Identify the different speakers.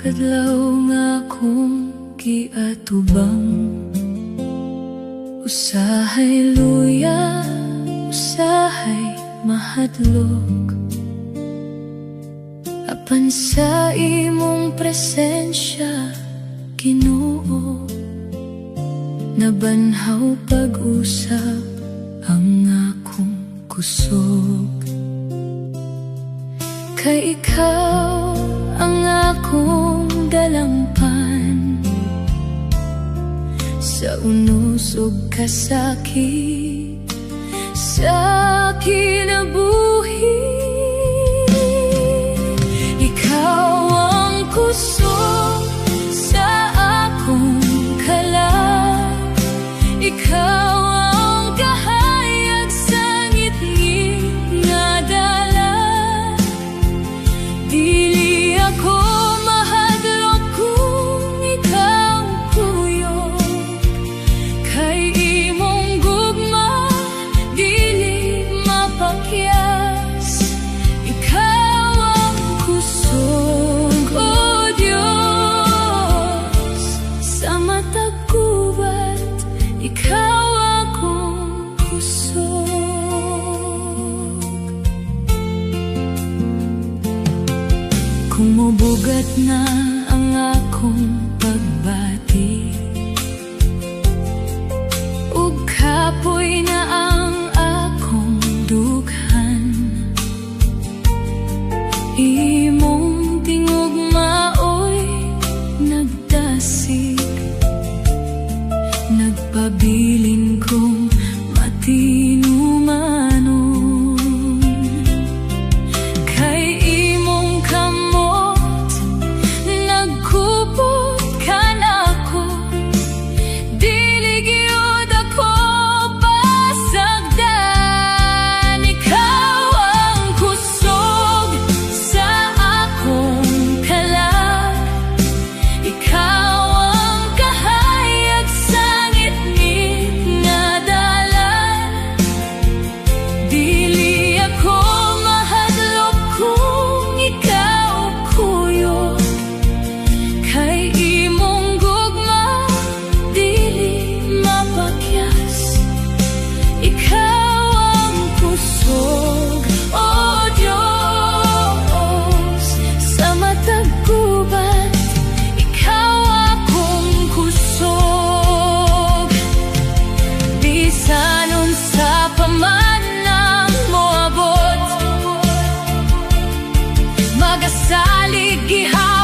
Speaker 1: kadlaw nga akong giatubang, usahay luya, usahay mahadlok. Apan sa imong presensya, Ginoo, nabanhaw pag-usap ang akong kusog. Kay ikaw ang akong dalampan, sa unos ug kasakit sa kinabuhi. Ikaw ang kusog sa akong kalag, ikaw ang kahayag sa ngitngit nga dala. Dili ako mahadlok kung ikaw kuyog, kay imong gugma dili mapakyas. Ikaw ang kusog, O Diyos, sa matag gubat, ikaw akong kusog. Kung mubugat na ang akong pagbati, ug kapoy na ang akong dughan, imong tingog maoy nagdasig, nagpabilin kong matinumanon. Kay imong kamot nagkupot ka nako, dili gyud ako pasagdan. Ikaw ang kusog sa akong kalag, ikaw ang kahayag sa ngitngit nga dalan. Dili ako mahadlok kung ikaw kuyog, kay imong gugma dili mapakyas. Ikaw ang kusog, O Diyos, sa matag gubat, ikaw akong kusog. Bisan unsa pa man ang moabot, magasalig gihapon